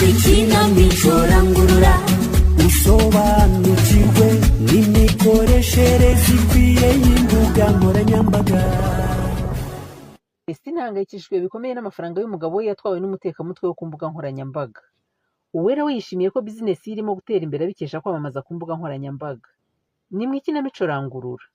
ikinamico rangurura usobanukirwe n'imikoreshereze ikwiye y'imbuga nkoranyambaga. Ese ntihangayikishijwe bikomeye n'amafaranga y'umugabo we yatwawe n'umutekamutwe wo ku mbuga nkoranyambaga. Uwera we yishimiye ko bizinesi irimo gutera imbere abikesha kwamamaza ku mbuga nkoranyambaga. Ni mu ikinamico rangurura.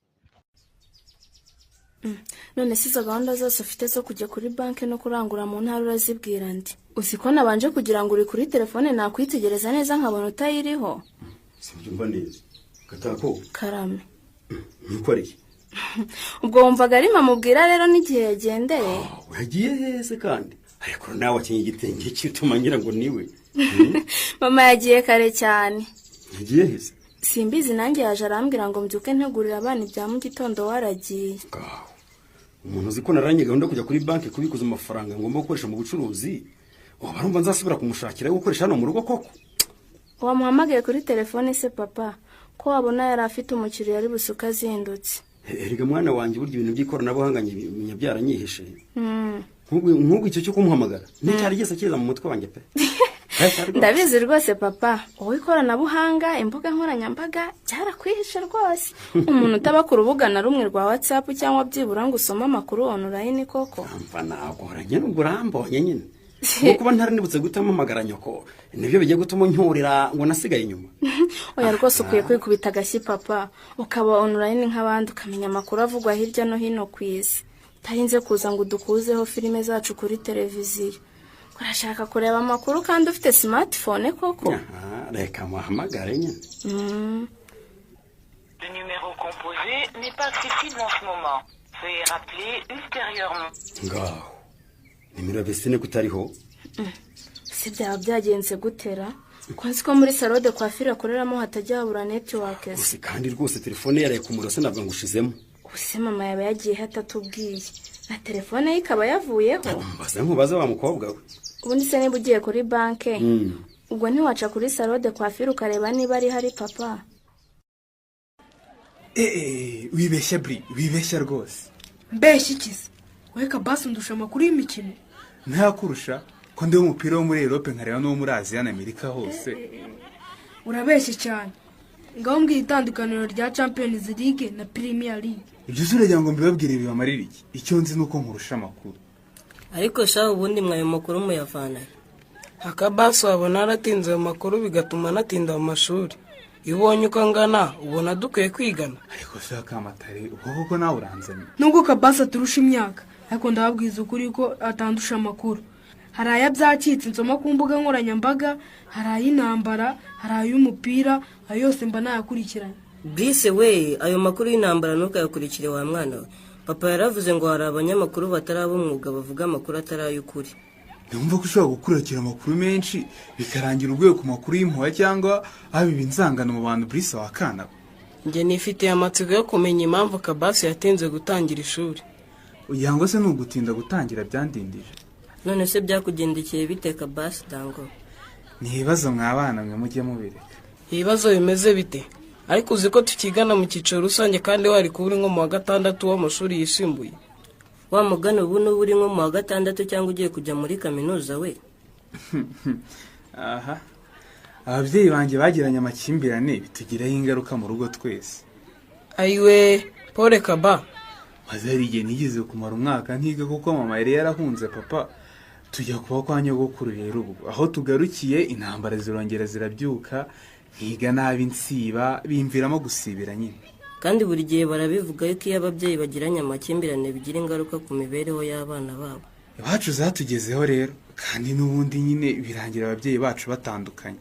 None si izo gahunda zose ufite zo kujya kuri banki no kurangura mu ntara urazibwira ndi? Uzi ko nabanje kugira ngo uri kuri telefone nakwitegereza neza nkabona utayiriho. Simbyumva neza. Gatako. Karame. Nikoreye. Ubwo wumvaga ari mamubwira rero n'igihe yagendeye. Yagiye hese kandi. Ariko nawe akinye igitenge cyituma ngira ngo niwe. Mama yagiye kare cyane. Yagiye hese. Simbizi nanjye yaje arambwira ngo mbyuke ntegurira abana ibya mu gitondo waragiye. Umuntu uzi ko naranye gahunda kujya kuri banki kubikuza amafaranga ngomba gukoresha mu bucuruzi. Barumva nzasubira kumushakira gukoresha hano mu rugo koko. Wamuhamagaye kuri telefone se papa ko wabona yari afite umukiriya ari busuka azindutse. Erega mwana wanjye burya ibintu by'ikoranabuhanga nyabyaranyiheshe. Nk'ubu icyo cyo kumuhamagara n'icyari gese kiza mu mutwe wanjye pe. Ndabizi rwose papa wowe ikoranabuhanga imbuga nkoranyambaga cyarakwihishe rwose. Umuntu utaba ku rubuga na rumwe rwa WhatsApp cyangwa byibura ngo usome amakuru online koko. Mva nagoranye n'urambonye nyine. Kuba ntarinibutse gutamamagara nyoko nibyo bigiye gutuma ncyurira ngo nasigaye inyuma. Oya rwose ukwiye kwikubita agashyi papa ukaba online nk'abandi ukamenya amakuru avugwa hirya no hino ku isi. Tarinze kuza ngo dukuzeho filime zacu kuri televiziyo. Urashaka kureba amakuru kandi ufite smartphone koko? Reka muhamagare nyine. Le numéro composé n'est pas accessible en ce moment. Veuillez rappeler ultérieurement. Ngaho. Nimero Vestine kutariho. Si byaba byagenze gutera? Kwanzi ko muri salon de coiffure akoreramo hatajya habura network. Gusa kandi rwose telefone yaraye ku murose nabwo ngushizemo. Use mama yaba yagiye hatatubwiye. Na telefone ikaba yavuyeho. Nkubaza wa mukobwa we. Ubundi se niba ugiye kuri banki ubwo ntiwaca kuri salon de coiffure ukareba niba ari hari papa. Wibeshya Bri, wibeshya rwose. Mbeshya ikize? Weka basi ndusha amakuru y'imikino. Ntakurusha ko ndi umupira wo muri Europe nkareba no muri Asia na Amerika hose. Urabeshya cyane. Ngaho mbwira itandukaniro rya Champions League na Premier League. Ibyo zuragira ngo mbibabwire bibamarira iki? Icyo nzi nuko nkurusha amakuru. Ariko sha ubundi mwayo makuru muyavana. Akabaso abona aratinze amakuru bigatuma natinda mu mashuri. Ibonye uko ngana ubona dukwiye kwigana. Ariko shaka amatare uko koko nawe uranzanye. Nubwo Kabasa turusha imyaka ariko ndababwiza ukuri ko atandusha amakuru. Hari aya byacitse insoma ku mbuga nkoranyambaga, hari ay'intambara, hari ay'umupira, ayo yose mba nayakurikiranye. Bise we ayo makuru y'intambara nuko yakurikire wa mwana we. Papa yaravuze ngo hari abanyamakuru bataraba umwuga bavuga amakuru atarayukuri. Ndumva ko ushobora gukurikira amakuru menshi bikarangira urwego ku makuru y'impuha cyangwa abiba inzangano mu bantu Brise wa kana. Nge nifitiye amatsiko yo kumenya impamvu Kabasi yatinze gutangira ishuri. Uyango se nugutinda gutangira byandindije. None se byakugendekeye bite Kabasi dango? Ni ibibazo mwabana mwe mujye mubireka. Ibibazo bimeze bite? Ariko uzi ko tukigana mu cyiciro rusange kandi wari kuburi nko mu wa gatandatu w'amashuri yisumbuye. Wa mugano ubu n'uburi nko mu wa gatandatu cyangwa ugiye kujya muri kaminuza we. Aha. Ababyeyi banjye bagiranye amakimbirane bitugiraho ingaruka mu rugo twese. Ayiwe Paul Kaba. Mazarige nigeze kumara umwaka ntiga kuko mama yari yarahunze papa. Tujya kuba kwa nyogokuru rero ubu. Aho tugarukiye intambara zirongera zirabyuka. Higa nabi nsiba bimviramo gusibira nyine. Kandi buri gihe barabivuga yuko iyo ababyeyi bagiranye amakimbirane bigira ingaruka ku mibereho y'abana babo. Iwacu zatugezeho rero kandi n'ubundi nyine birangira ababyeyi bacu batandukanye.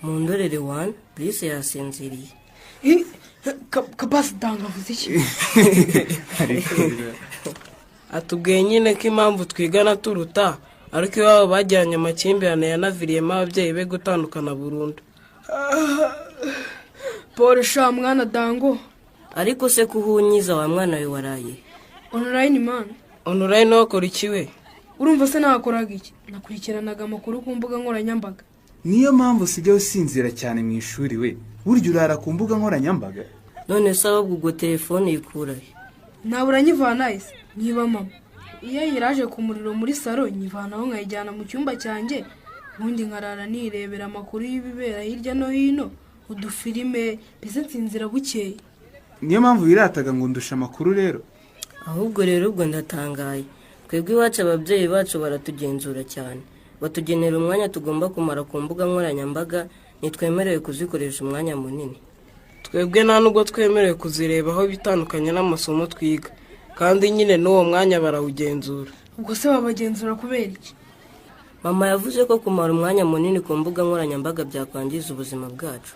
Mu ndorere wan Brise yasinziriye. Kabasi dangavuze iki? Atubwiye nyine ko impamvu twigana turuta ariko iwabo bajyanye amakimbirane yanaviriyemo ababyeyi be gutandukana burundu. Paul sha mwana dango. Ariko se kuhunyiza wa mwana we waraye. Online man. Online wakora iki we? Urumva se nakoraga iki? Nakurikiranaga amakuru ku mbuga nkoranyambaga. Niyo mpamvu sigaye usinzira cyane mu ishuri we. Burya urara ku mbuga nkoranyambaga. None se ahubwo telefone yikurahe? Nabura nyivana ise niba mama. Iyo yiraje ku muriro muri salon nyivanaho nkayijyana mu cyumba cyanjye ubundi nkarara nirebera amakuru y'ibibera hirya no hino udufilime mbese nsinzira bukeye. niyo mpamvu wirataga ngo ndusha amakuru rero. ahubwo rero ubwo ndatangaye, twebwe iwacu ababyeyi bacu baratugenzura cyane, batugenera umwanya tugomba kumara ku mbuga nkoranyambaga, ntitwemerewe kuzikoresha umwanya munini. twebwe nta nubwo twemerewe kuzirebaho bitandukanye n'amasomo twiga, kandi nyine n'uwo mwanya barawugenzura. ubwo se babagenzura kubera iki? mama yavuze ko kumara umwanya munini ku mbuga nkoranyambaga byakwangiza ubuzima bwacu.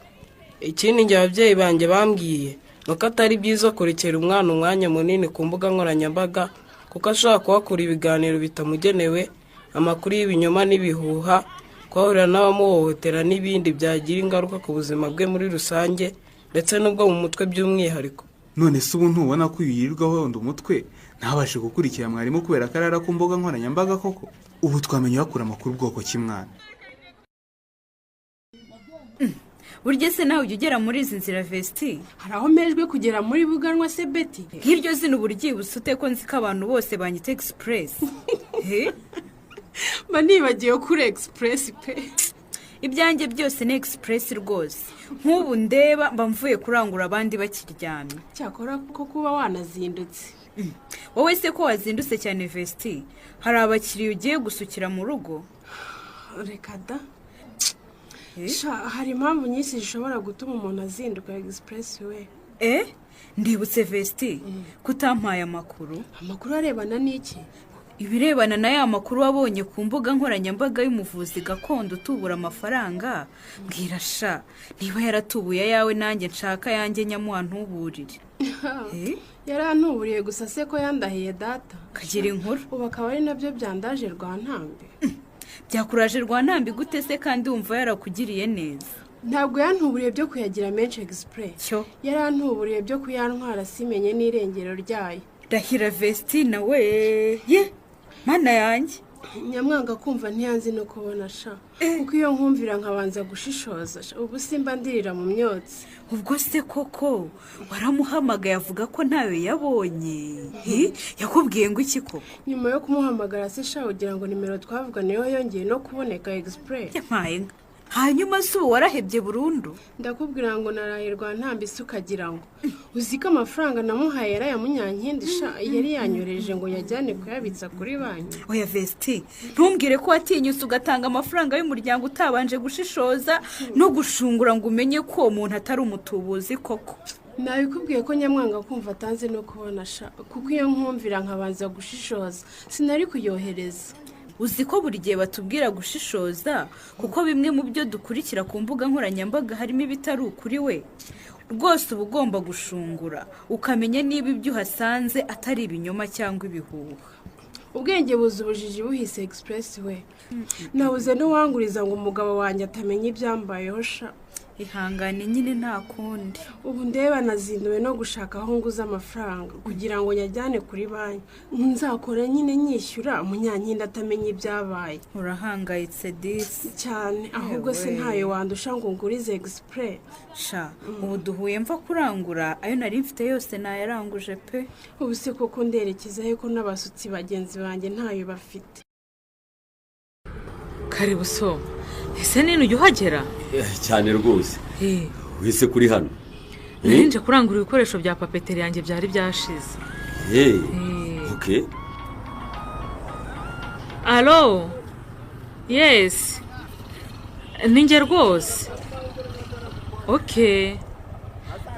ikindi njye ababyeyi banjye bambwiye nuko atari byiza kurekera umwana umwanya munini ku mbuga nkoranyambaga, kuko ashobora kuhakura ibiganiro bitamugenewe, amakuru y'ibinyoma n'ibihuha, kwahurira n'abamuhohotera n'ibindi byagira ingaruka ku buzima bwe muri rusange ndetse n'ubwo mu mutwe by'umwihariko. none se ubu ntubona ko iyo yirirwaho wenda umutwe ntabashe gukurikira mwarimu kubera ko arara ku mbuga nkoranyambaga koko? ubu twamenya bakura amakuru ubwoko kimwana. burya se nawe ujya ugera muri izi nzira Vesti? hari aho mpejwe kugera muri Buganwa se Betty? nk'iryo zina ubu ryibutse ute ko nzi ko abantu bose banyita Express? mba nibagiwe kuri Express pe. ibyanjye byose ni Express rwose. nk'ubu ndeba mba mvuye kurangura abandi bakiryamye. cyakora ko kuba wanazindutse. wowe se ko wazindutse cyane Vesti, hari abakiriya ugiye gusukira mu rugo? reka da, hari impamvu nyinshi zishobora gutuma umuntu azinduka Express we. ndibutse Vesti, kutampaye amakuru. amakuru arebana n'iki? ibirebana na ya makuru wabonye ku mbuga nkoranyambaga y'umuvuzi gakondo utubura amafaranga. mbwira sha, niba yaratubuye ayawe nanjye nshaka yanjye nyamuha ntuburire. yarantuburiye gusa se ko yandahiye data. kagira inkuru. ubu akaba ari nabyo byandaje Rwantambi. byakuraje Rwantambi gute se kandi wumva yarakugiriye neza? ntabwo yantuburiye byo kuyagira menshi Express, yarantuburiye byo kuyantwara simenye n'irengero ryayo. Rahira Vesti nawe ye mana yanjye. nyamwanga kumva ntiyanzi no kubona sha, kuko iyo nkumvira nkabanza gushishoza ubu simba ndirira mu myotsi. ubwo se koko waramuhamagaye avuga ko ntawe yabonye? yakubwiye ngo iki koko? nyuma yo kumuhamagara se sha ugira ngo nimero twavuganiyeho yongeye no kuboneka Express. yampaye nka hanyuma se ubu warahebye burundu? ndakubwira ngo narahirwa ntambise ukagira ngo uzi ko amafaranga namuhaye yarayamunyankindisha yari yanyoreje ngo yajyane kuyabitsa kuri banki. oya Vesti, ntumbwire ko watinyutse ugatanga amafaranga y'umuryango utabanje gushishoza no gushungura ngo umenye ko uwo muntu atari umutubuzi koko. nabikubwiye ko nyamwanga kumva atanze no kubona sha, kuko iyo nkumvira nkabanza gushishoza sinari kuyohereza. uzi ko buri gihe batubwira gushishoza, kuko bimwe mu byo dukurikira ku mbuga nkoranyambaga harimo ibitari ukuri we. rwose uba ugomba gushungura ukamenya niba ibyo uhasanze atari ibinyoma cyangwa ibihuha. ubwenge buza ubujiji buhise Express we. nabuze n'uwanguriza ngo umugabo wanjye atamenye ibyambayeho sha. ihangane nyine nta kundi. ubu ndeba nazinduwe no gushaka aho nguza amafaranga kugira ngo nyajyane kuri banki, nzakora nyine nyishyura umunyankindi atamenye ibyabaye. urahangayitse disi cyane, ahubwo se ntayo wandusha ngo ngurize Express sha. ubu duhuye mva kurangura ayo nari mfite yose nayaranguje pe. ubu se koko nderekezaho ko n'abasutsi bagenzi banjye ntayo bafite. karibu so, ese nini ujya uhagera? cyane rwose. wese kuri hano nje kurangura ibikoresho bya papeteri yanjye byari byashize. okay. Alo, yes, ninjye rwose. okay,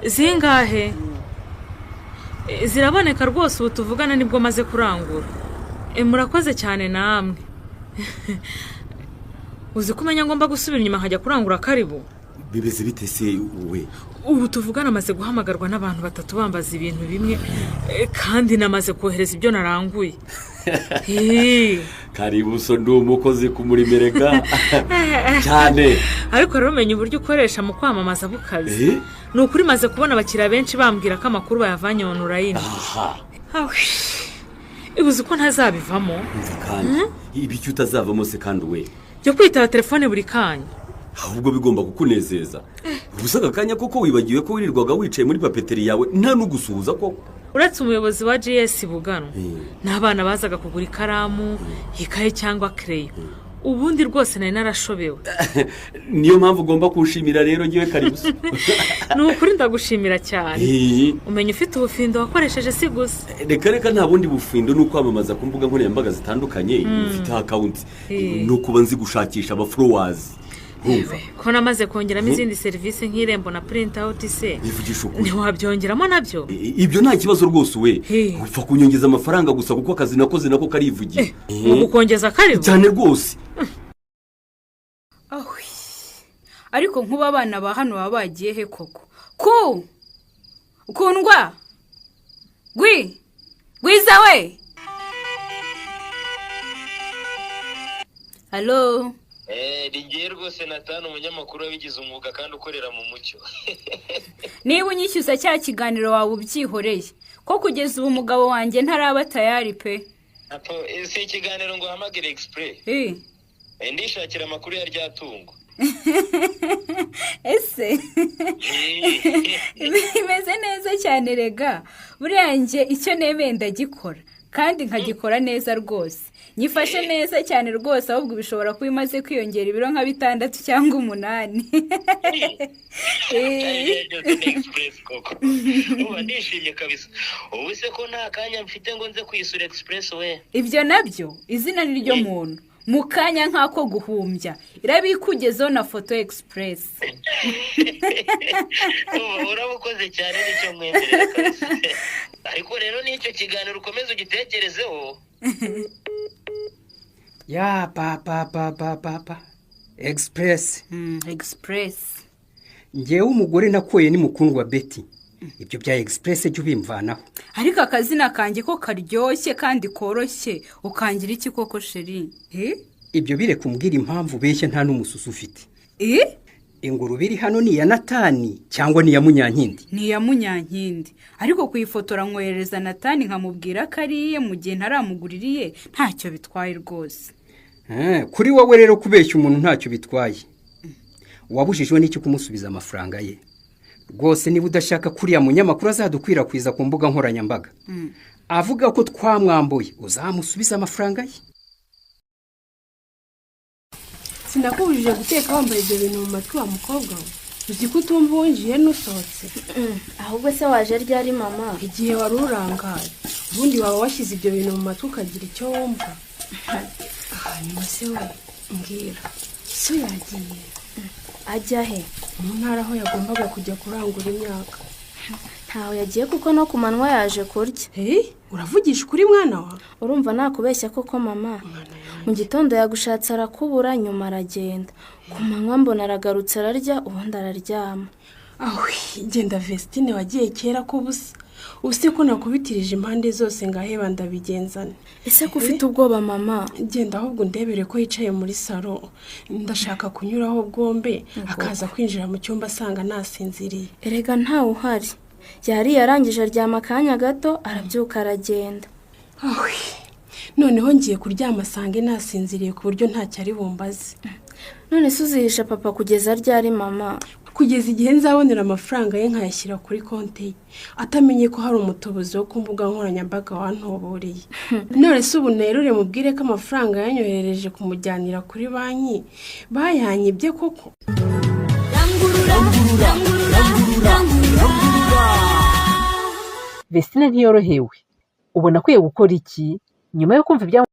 zingahe? ziraboneka rwose, ubu tuvugana nibwo maze kurangura. murakoze cyane namwe. uzi kumenya ngomba gusubira inyuma nkajya kurangura karibu? bibeze bite se we? ubu tuvugana amaze guhamagarwa n'abantu 3 bambaza ibintu bimwe, kandi namaze kohereza ibyo naranguye. karibu so ndi umukozi kumurimereka cyane. ariko rero umenya uburyo ukoresha mu kwamamaza bukazi. ni ukuri maze kubona abakiriya benshi bambwira ko amakuru bayavanye online. ibuze ko ntazabivamo. kandi ibiki utazavamo se kandi we? yo kwitaba telefone buri kanya. ahubwo bigomba kukunezeza. ubusaka kanya koko wibagiwe ko wirirwaga wicaye muri papeteri yawe nta nugusuhuza koko. uretse umuyobozi wa GS Buganwa n'abana bazaga kugura ikaramu, ikaye cyangwa creyo, ubundi rwose nari narashobewe. niyo mpamvu ugomba kuwushimira rero ngewe Karibusi. Ni ukuri ndagushimira cyane. Umenya ufite ubufindo wakoresheje si gusa. Reka nta bundi bufindo ni ukwamamaza ku mbuga nkoranyambaga zitandukanye. Ufite akawunti ni ukuba nzi gushakisha abaforowazi. Ko namaze kongeramo izindi serivisi nk'irembo na print out se ntiwabyongeramo nabyo? Ibyo nta kibazo rwose we upfa kunyongeza amafaranga gusa kuko akazi nakoze nako karivugiye. Ugukongeza karibu cyane rwose. Ariko nkuba abana ba hano baba bagiye he koko? Ukundwa Gwiza we. Hello. Rigiye rwose Nathan umunyamakuru wabigize umwuga kandi ukorera mu mucyo. Niba unyishyuza cya kiganiro wawe ubyihoreye ko kugeza ubu umugabo wanjye ntaraba tayari pe. Apo si ikiganiro ngo hamagire Express. Ndishakira amakuru ya ryatungo. Ese bimeze neza cyane rega. Buriya njye icyo nemeye ndagikora kandi nkagikora neza rwose. Nyifashe neza cyane rwose ahubwo bishobora kuba imaze kwiyongera ibiro nka 6 cyangwa 8. Uba nishimye kabisa. Ubu se ko nta kanya mfite ngo nze kuyisura Express we. Ibyo nabyo izina ni ryo muntu. Mu kanya nk'ako guhumbya irabikugezeho na Photo Express. Urabukoze cyane nicyo mwemerera kabisa. Ariko rero nicyo kiganiro ukomeze ugitekerezeho. Ya papa Express. Express. Ngewe umugore nakoye ni mukundwa Betty. Ibyo bya Express cyo bimvanaho. Ariko akazina kanjye ko karyoshye kandi koroshye ukangira iki koko sheri? Ibyo bire kumbwira impamvu beshye nta n'umususu ufite. Ingurube iri hano ni ya Natani cyangwa ni ya Munyankindi? Ni ya Munyankindi. Ariko kuyifotora nkohereza Natani nkamubwira kariye mu gihe ntaramuguririye ntacyo bitwaye rwose. Kuri wowe rero kubeshya umuntu ntacyo bitwaye. Wabujijwe n'iki kumusubiza amafaranga ye? Rwose niba udashaka kuriya munyamakuru azadukwirakwiza ku mbuga nkoranyambaga. Avuga ko twamwambuye uzamusubiza amafaranga ye. Sinakubujije guteka wambaye ibyo bintu mu matwi wa mukobwa we. Uzi ko utumva wonjiye n'usohotse. Ahubwo se waje ryari mama? Igihe wari urangaye. Ubundi waba washyize ibyo bintu mu matwi ukagira icyo wumva. Hanyuma se we mbwira. So yagiye. Ajya he? Mu ntara aho yagombaga kujya kurangura imyaka. Ntaho yagiye kuko no kumanwa yaje kurya. Uravugisha kuri mwana wa? Urumva nakubeshya koko mama. Mu gitondo yagushatse arakubura nyuma aragenda. Kumanwa mbona aragarutse ararya ubundi araryama. Genda Vestine wagiye kera ko busa. Use ko nakubitirije impande zose ngaheba ndabigenzana. Ese ko ufite ubwoba mama? Genda ahubwo ndebere ko yicaye muri salo. Ndashaka kunyuraho bwombe akaza kwinjira mu cyumba asanga nasinziriye. Erega ntawe uhari. Yari yarangije aryama kanya gato arabyuka aragenda. Noneho ngiye kuryama sange nasinziriye ku buryo ntacyo ari bumbaze. None se uzihisha papa kugeza ryari mama? Kugeza igihe nzabonera amafaranga ye nkayashyira kuri konti ye. Atamenye ko hari umutobozi wo ku mbuga nkoranyambaga wantoboreye. None se ubu nerure mubwire ko amafaranga yanyohereje kumujyanira kuri banki bayanyibye koko. Vestine ntiyorohewe. Ubona akwiye gukora iki nyuma yo kumva ibya